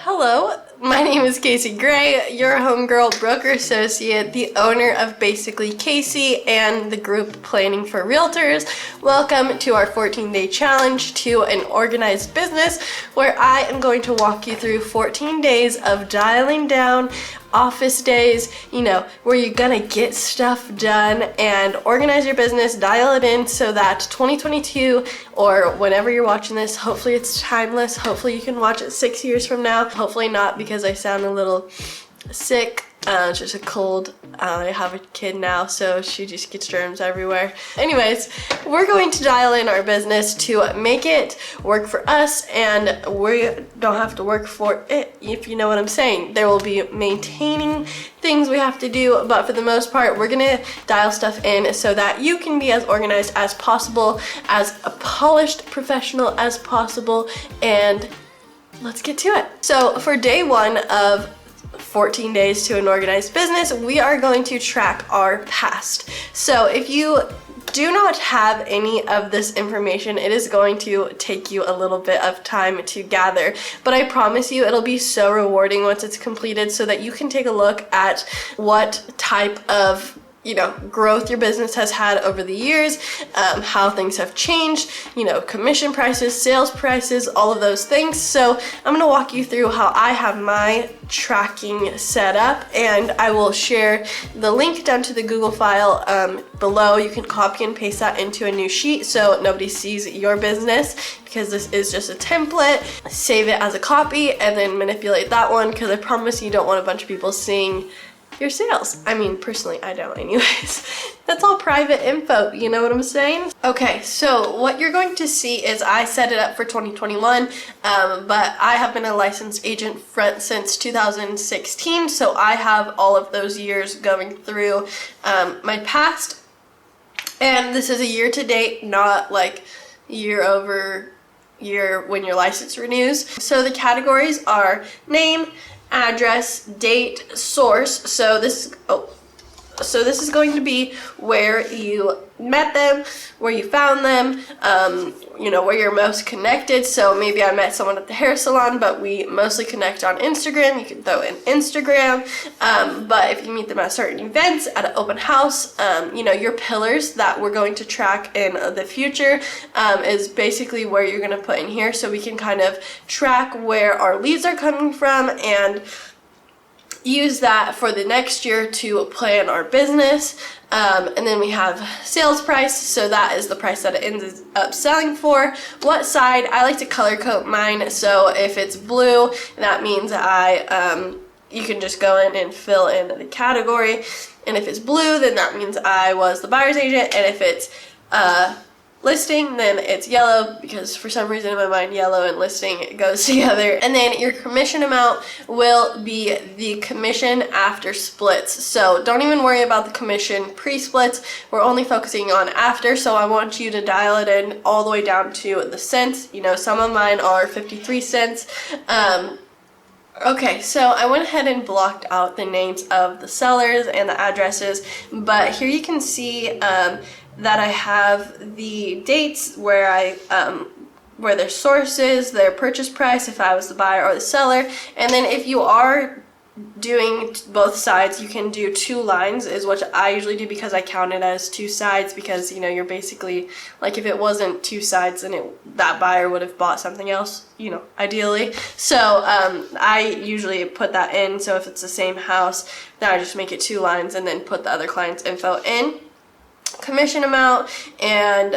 Hello, my name is Kasie Gray, your homegirl broker associate, the owner of Basically Kasie and the group Planning for Realtors. Welcome to our 14-day challenge to an organized business, where I am going to walk you through 14 days of dialing down office days, where you're gonna get stuff done and organize your business, dial it in so that 2022, or whenever you're watching this, hopefully it's timeless, hopefully you can watch it 6 years from now, hopefully not because I sound a little sick. It's just a cold. I have a kid now, so she just gets germs everywhere. Anyways, we're going to dial in our business to make it work for us, and we don't have to work for it, if you know what I'm saying. There will be maintaining things we have to do, but for the most part, we're gonna dial stuff in so that you can be as organized as possible, as a polished professional as possible, and let's get to it. So for day one of 14 days to an organized business, we are going to track our past. So if you do not have any of this information, it is going to take you a little bit of time to gather, but I promise you it'll be so rewarding once it's completed, so that you can take a look at what type of growth your business has had over the years, how things have changed, commission prices, sales prices, all of those things. So I'm going to walk you through how I have my tracking set up, and I will share the link down to the Google file below. You can copy and paste that into a new sheet so nobody sees your business, because this is just a template. Save it as a copy and then manipulate that one, because I promise you don't want a bunch of people seeing your sales. I mean, personally, I don't anyways. That's all private info, you know what I'm saying? Okay, so what you're going to see is I set it up for 2021, but I have been a licensed agent since 2016, so I have all of those years going through my past, and this is a year to date, not like year over year when your license renews. So the categories are name, address, date, source. So this is going to be where you met them, where you found them, where you're most connected. So maybe I met someone at the hair salon, but we mostly connect on Instagram. You can throw in Instagram, but if you meet them at certain events, at an open house, your pillars that we're going to track in the future is basically where you're going to put in here, so we can kind of track where our leads are coming from and use that for the next year to plan our business. And then we have sales price, so that is the price that it ends up selling for. What side? I like to color code mine, so if it's blue, that means you can just go in and fill in the category, and if it's blue, then that means I was the buyer's agent, and if it's listing, then it's yellow, because for some reason in my mind yellow and listing goes together. And then your commission amount will be the commission after splits. So don't even worry about the commission pre-splits. We're only focusing on after, so I want you to dial it in all the way down to the cents. Some of mine are 53 cents. Okay, so I went ahead and blocked out the names of the sellers and the addresses, but here you can see that I have the dates where where their sources, their purchase price, if I was the buyer or the seller, and then if you are doing both sides, you can do 2 lines, is what I usually do, because I count it as 2 sides, because you're basically, like, if it wasn't 2 sides, then that buyer would have bought something else, ideally. So I usually put that in, so if it's the same house, then I just make it 2 lines and then put the other client's info in. Commission amount and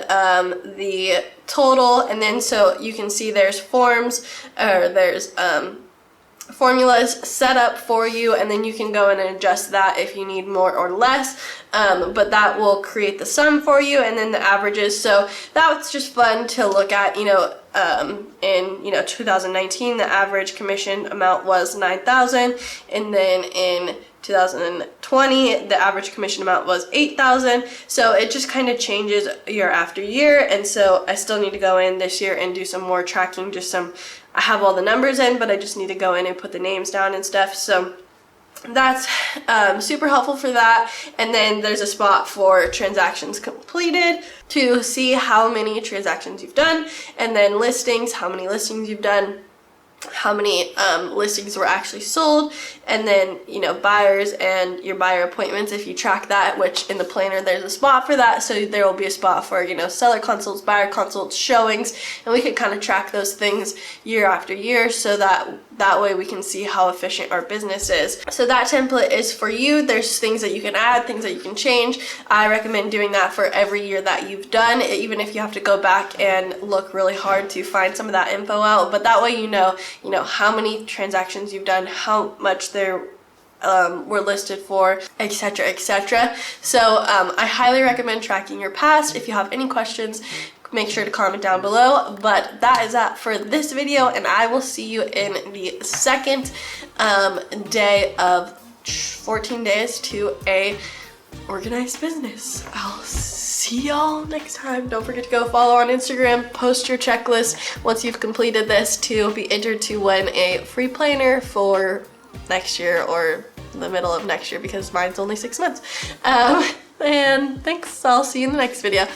the total, and then so you can see there's formulas set up for you, and then you can go in and adjust that if you need more or less, but that will create the sum for you, and then the averages. So that's just fun to look at. In 2019 the average commission amount was $9,000, and then in 2020 the average commission amount was $8,000. So it just kind of changes year after year, and so I still need to go in this year and do some more tracking, I have all the numbers in, but I just need to go in and put the names down and stuff. So that's super helpful for that. And then there's a spot for transactions completed to see how many transactions you've done, and then listings, how many listings you've done. how many listings were actually sold, and then, you know, buyers and your buyer appointments, if you track that, which in the planner there's a spot for that, so there will be a spot for, you know, seller consults, buyer consults, showings, and we can kind of track those things year after year, so that way we can see how efficient our business is. So that template is for you. There's things that you can add, things that you can change. I recommend doing that for every year that you've done, even if you have to go back and look really hard to find some of that info out, but that way you know how many transactions you've done, how much there were listed for, etc., etc. So I highly recommend tracking your past. If you have any questions, make sure to comment down below. But that is that for this video, and I will see you in the second day of 14 days to a organized business. I'll see y'all next time. Don't forget to go follow on Instagram, post your checklist once you've completed this to be entered to win a free planner for next year or the middle of next year, because mine's only 6 months. And thanks, I'll see you in the next video.